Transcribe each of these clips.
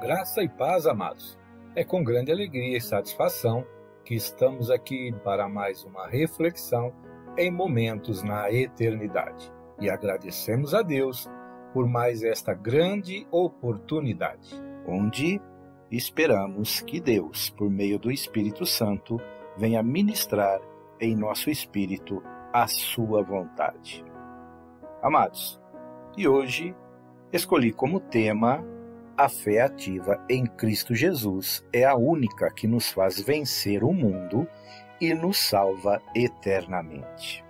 Graça e paz, amados. É com grande alegria e satisfação que estamos aqui para mais uma reflexão em momentos na eternidade. E agradecemos a Deus por mais esta grande oportunidade, onde esperamos que Deus, por meio do Espírito Santo, venha ministrar em nosso espírito a sua vontade. Amados, e hoje escolhi como tema: a fé ativa em Cristo Jesus é a única que nos faz vencer o mundo e nos salva eternamente.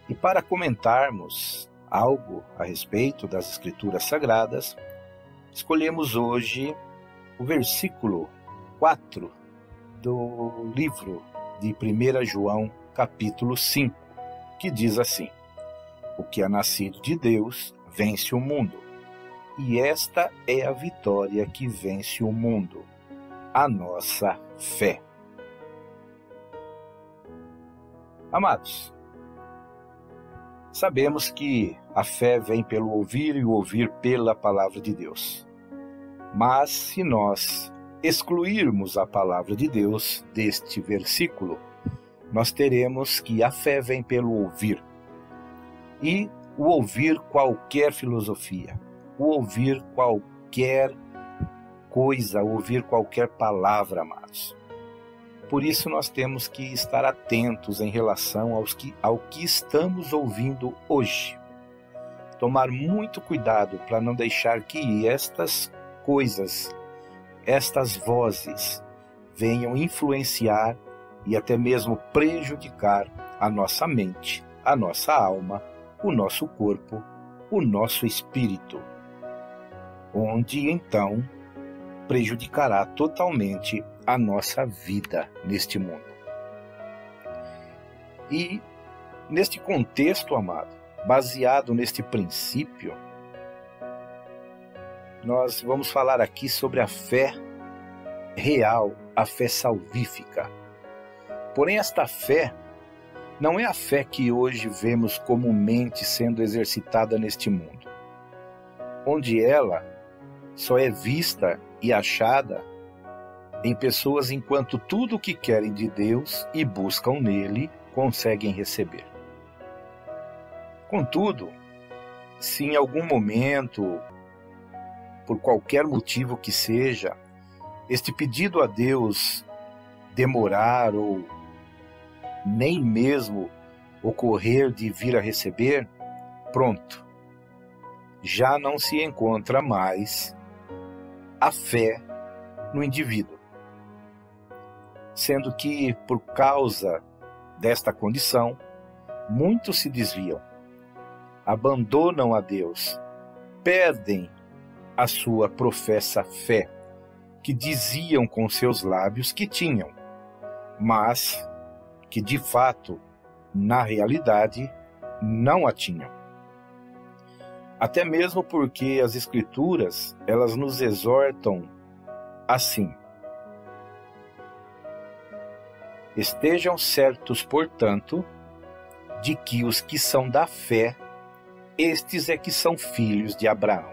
E para comentarmos algo a respeito das Escrituras Sagradas, escolhemos hoje o versículo 4 do livro de 1 João, capítulo 5, que diz assim: o que é nascido de Deus vence o mundo. E esta é a vitória que vence o mundo, a nossa fé. Amados, sabemos que a fé vem pelo ouvir e o ouvir pela palavra de Deus. Mas se nós excluirmos a palavra de Deus deste versículo, nós teremos que a fé vem pelo ouvir. E o ouvir qualquer filosofia, o ouvir qualquer coisa, ouvir qualquer palavra, amados. Por isso nós temos que estar atentos em relação ao que estamos ouvindo hoje. Tomar muito cuidado para não deixar que estas coisas, estas vozes, venham influenciar e até mesmo prejudicar a nossa mente, a nossa alma, o nosso corpo, o nosso espírito, onde então prejudicará totalmente a nossa vida neste mundo. E neste contexto, amado, baseado neste princípio, nós vamos falar aqui sobre a fé real, a fé salvífica. Porém, esta fé não é a fé que hoje vemos comumente sendo exercitada neste mundo, onde ela só é vista e achada em pessoas enquanto tudo o que querem de Deus e buscam nele conseguem receber. Contudo, se em algum momento, por qualquer motivo que seja, este pedido a Deus demorar ou nem mesmo ocorrer de vir a receber, pronto, já não se encontra mais a fé no indivíduo. Sendo que, por causa desta condição, muitos se desviam, abandonam a Deus, perdem a sua professa fé, que diziam com seus lábios que tinham, mas que de fato, na realidade, não a tinham. Até mesmo porque as Escrituras, elas nos exortam assim: estejam certos, portanto, de que os que são da fé, estes é que são filhos de Abraão.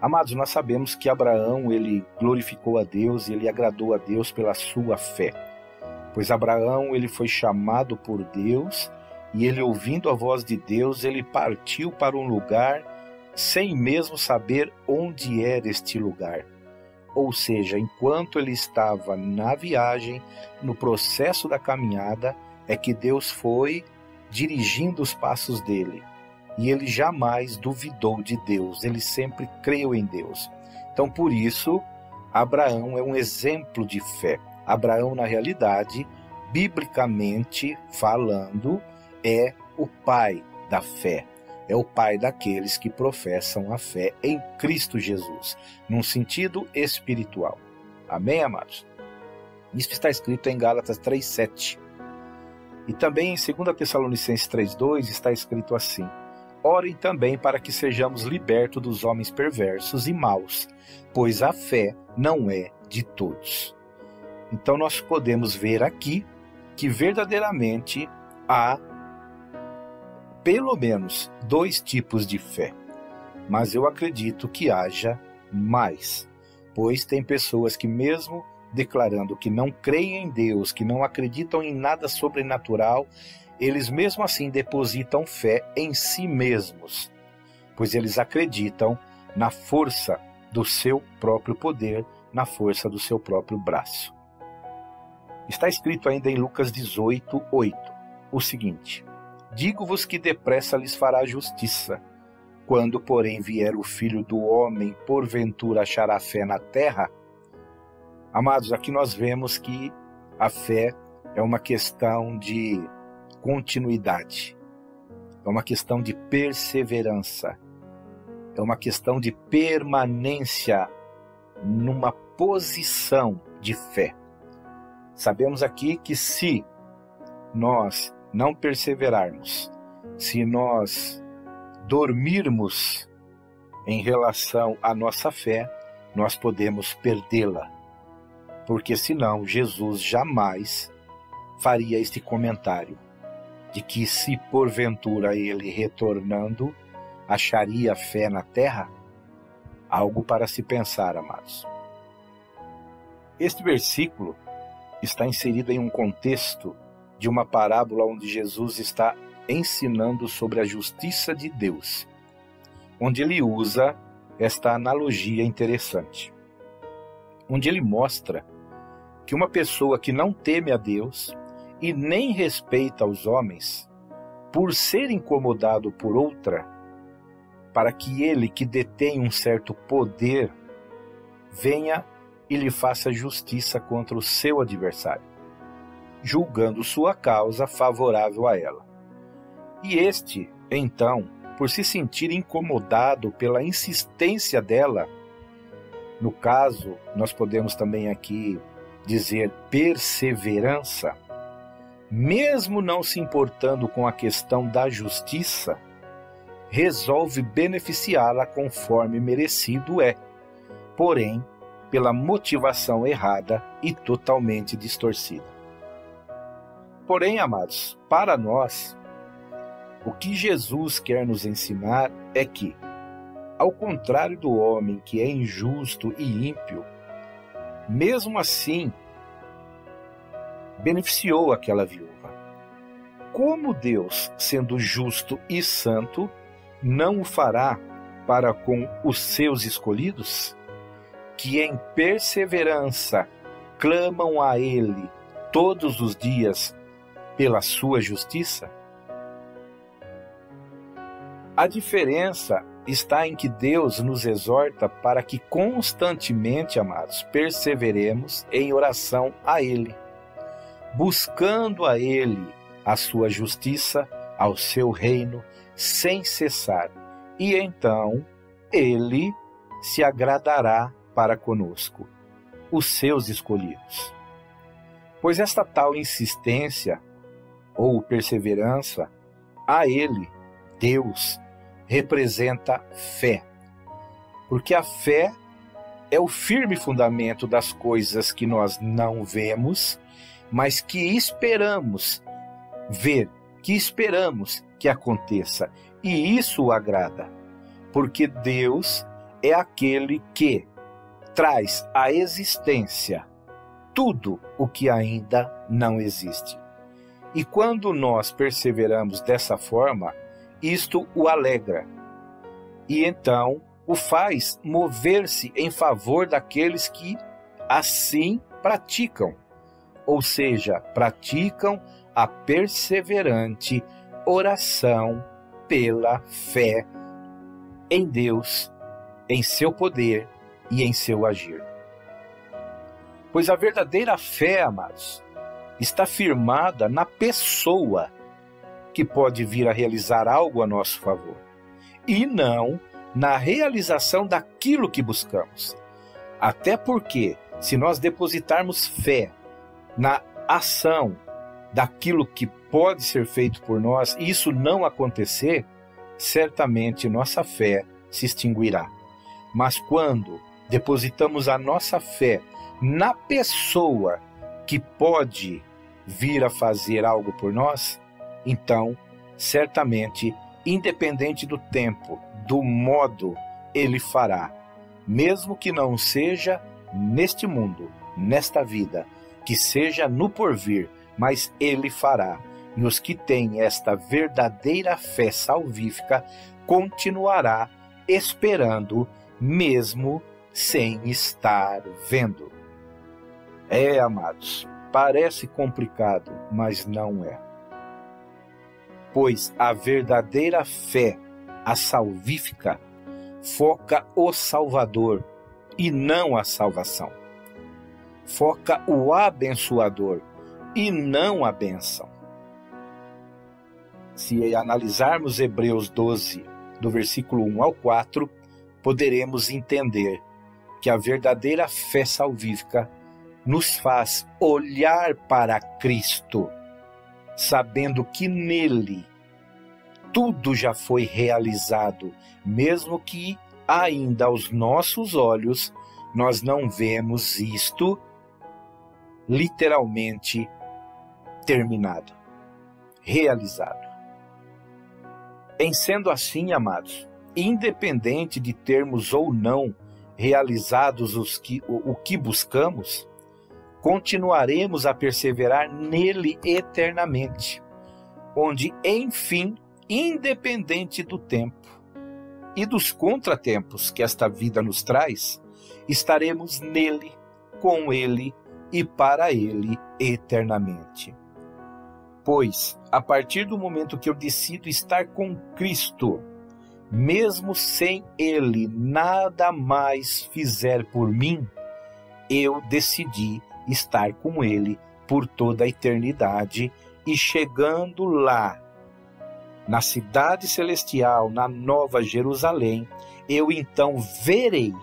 Amados, nós sabemos que Abraão, ele glorificou a Deus e ele agradou a Deus pela sua fé. Pois Abraão, ele foi chamado por Deus e ele, ouvindo a voz de Deus, ele partiu para um lugar sem mesmo saber onde era este lugar. Ou seja, enquanto ele estava na viagem, no processo da caminhada, é que Deus foi dirigindo os passos dele. E ele jamais duvidou de Deus, ele sempre creu em Deus. Então, por isso, Abraão é um exemplo de fé. Abraão, na realidade, biblicamente falando, é o pai da fé. É o pai daqueles que professam a fé em Cristo Jesus, num sentido espiritual. Amém, amados? Isso está escrito em Gálatas 3:7. E também em 2 Tessalonicenses 3:2 está escrito assim: orem também para que sejamos libertos dos homens perversos e maus, pois a fé não é de todos. Então nós podemos ver aqui que verdadeiramente há pelo menos dois tipos de fé, mas eu acredito que haja mais, pois tem pessoas que, mesmo declarando que não creem em Deus, que não acreditam em nada sobrenatural, eles mesmo assim depositam fé em si mesmos, pois eles acreditam na força do seu próprio poder, na força do seu próprio braço. Está escrito ainda em Lucas 18:8, o seguinte: digo-vos que depressa lhes fará justiça. Quando, porém, vier o Filho do Homem, porventura achará fé na terra? Amados, aqui nós vemos que a fé é uma questão de continuidade, é uma questão de perseverança, é uma questão de permanência numa posição de fé. Sabemos aqui que se nós não perseverarmos, se nós dormirmos em relação à nossa fé, nós podemos perdê-la. Porque senão Jesus jamais faria este comentário de que se porventura ele retornando acharia fé na terra. Algo para se pensar, amados. Este versículo está inserido em um contexto de uma parábola onde Jesus está ensinando sobre a justiça de Deus, onde ele usa esta analogia interessante, onde ele mostra que uma pessoa que não teme a Deus e nem respeita os homens, por ser incomodado por outra, para que ele, que detém um certo poder, venha e lhe faça justiça contra o seu adversário, julgando sua causa favorável a ela. E este, então, por se sentir incomodado pela insistência dela, no caso, nós podemos também aqui dizer perseverança, mesmo não se importando com a questão da justiça, resolve beneficiá-la conforme merecido é, porém, pela motivação errada e totalmente distorcida. Porém, amados, para nós, o que Jesus quer nos ensinar é que, ao contrário do homem que é injusto e ímpio, mesmo assim, beneficiou aquela viúva. Como Deus, sendo justo e santo, não o fará para com os seus escolhidos, que em perseverança clamam a Ele todos os dias pela sua justiça? A diferença está em que Deus nos exorta para que constantemente, amados, perseveremos em oração a Ele, buscando a Ele a sua justiça, ao seu reino, sem cessar. E então Ele se agradará para conosco, os seus escolhidos. Pois esta tal insistência ou perseverança a Ele, Deus, representa fé, porque a fé é o firme fundamento das coisas que nós não vemos, mas que esperamos ver, que esperamos que aconteça, e isso o agrada, porque Deus é aquele que traz à existência tudo o que ainda não existe. E quando nós perseveramos dessa forma, isto o alegra, e então o faz mover-se em favor daqueles que assim praticam, ou seja, praticam a perseverante oração pela fé em Deus, em seu poder e em seu agir. Pois a verdadeira fé, amados, está firmada na pessoa que pode vir a realizar algo a nosso favor, e não na realização daquilo que buscamos. Até porque, se nós depositarmos fé na ação daquilo que pode ser feito por nós, e isso não acontecer, certamente nossa fé se extinguirá. Mas quando depositamos a nossa fé na pessoa que pode vir a fazer algo por nós, então, certamente, independente do tempo, do modo, Ele fará, mesmo que não seja neste mundo, nesta vida, que seja no porvir, mas Ele fará. E os que têm esta verdadeira fé salvífica continuará esperando, mesmo sem estar vendo. Amados, parece complicado, mas não é. Pois a verdadeira fé, a salvífica, foca o Salvador e não a salvação. Foca o abençoador e não a bênção. Se analisarmos Hebreus 12, do versículo 1 ao 4, poderemos entender que a verdadeira fé salvífica nos faz olhar para Cristo, sabendo que nele tudo já foi realizado, mesmo que ainda aos nossos olhos nós não vemos isto literalmente terminado, realizado. Em sendo assim, amados, independente de termos ou não realizados o que buscamos, continuaremos a perseverar nele eternamente, onde, enfim, independente do tempo e dos contratempos que esta vida nos traz, estaremos nele, com ele e para ele eternamente. Pois, a partir do momento que eu decido estar com Cristo, mesmo sem Ele nada mais fizer por mim, eu decidi estar com Ele por toda a eternidade, e chegando lá, na cidade celestial, na Nova Jerusalém, eu então verei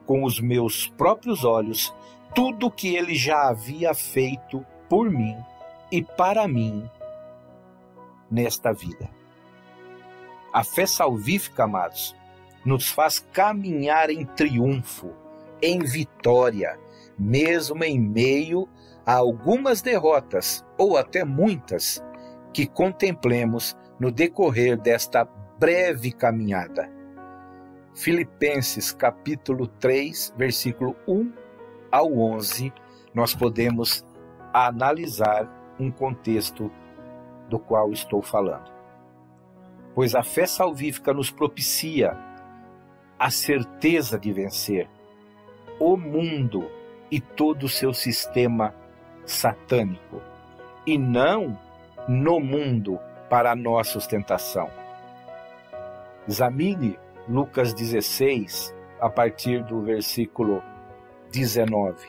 com os meus próprios olhos tudo que Ele já havia feito por mim e para mim nesta vida. A fé salvífica, amados, nos faz caminhar em triunfo, em vitória, mesmo em meio a algumas derrotas, ou até muitas, que contemplemos no decorrer desta breve caminhada. Filipenses capítulo 3, versículo 1 ao 11, nós podemos analisar um contexto do qual estou falando. Pois a fé salvífica nos propicia a certeza de vencer o mundo e todo o seu sistema satânico, e não no mundo para a nossa sustentação. Examine Lucas 16, a partir do versículo 19,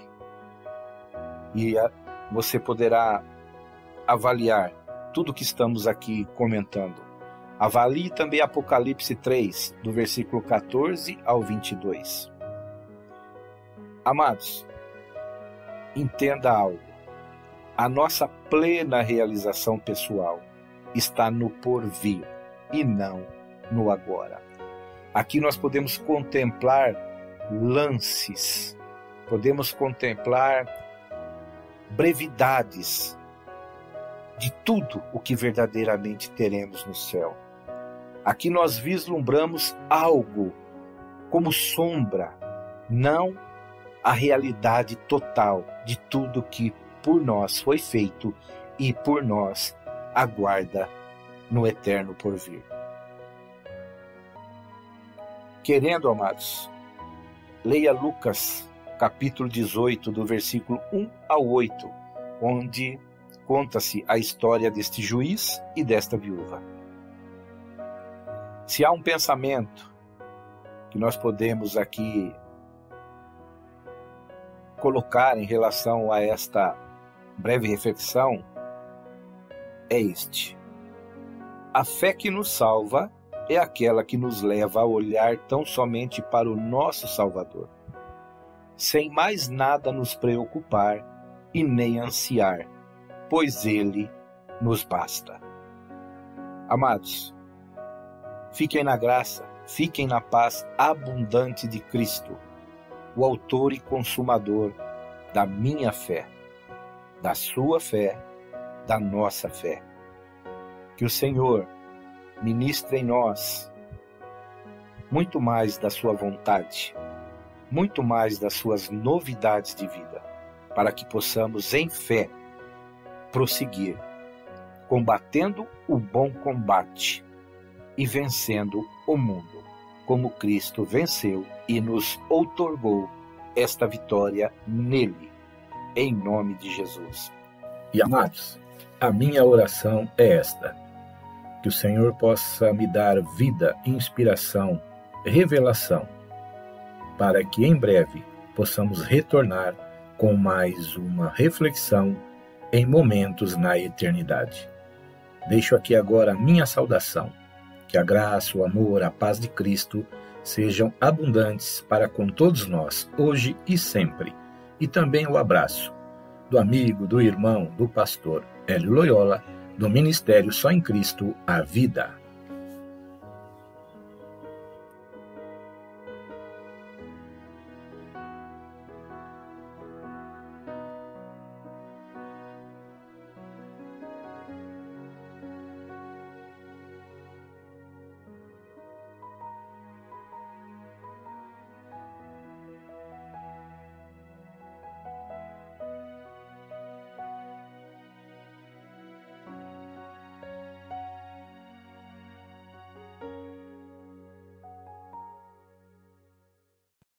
e você poderá avaliar tudo que estamos aqui comentando. Avalie também Apocalipse 3, do versículo 14 ao 22. Amados, entenda algo. A nossa plena realização pessoal está no porvir e não no agora. Aqui nós podemos contemplar lances, podemos contemplar brevidades de tudo o que verdadeiramente teremos no céu. Aqui nós vislumbramos algo como sombra, não a realidade total de tudo que por nós foi feito e por nós aguarda no eterno porvir. Querendo, amados, leia Lucas capítulo 18, do versículo 1 ao 8, onde conta-se a história deste juiz e desta viúva. Se há um pensamento que nós podemos aqui colocar em relação a esta breve reflexão, é este: a fé que nos salva é aquela que nos leva a olhar tão somente para o nosso Salvador, sem mais nada nos preocupar e nem ansiar, pois Ele nos basta. Amados, fiquem na graça, fiquem na paz abundante de Cristo, o autor e consumador da minha fé, da sua fé, da nossa fé. Que o Senhor ministre em nós muito mais da sua vontade, muito mais das suas novidades de vida, para que possamos, em fé, prosseguir, combatendo o bom combate e vencendo o mundo, como Cristo venceu e nos outorgou esta vitória nele, em nome de Jesus. E amados, a minha oração é esta: que o Senhor possa me dar vida, inspiração, revelação, para que em breve possamos retornar com mais uma reflexão em momentos na eternidade. Deixo aqui agora a minha saudação. Que a graça, o amor, a paz de Cristo sejam abundantes para com todos nós, hoje e sempre. E também o abraço do amigo, do irmão, do pastor Hélio Loyola, do Ministério Só em Cristo, a Vida.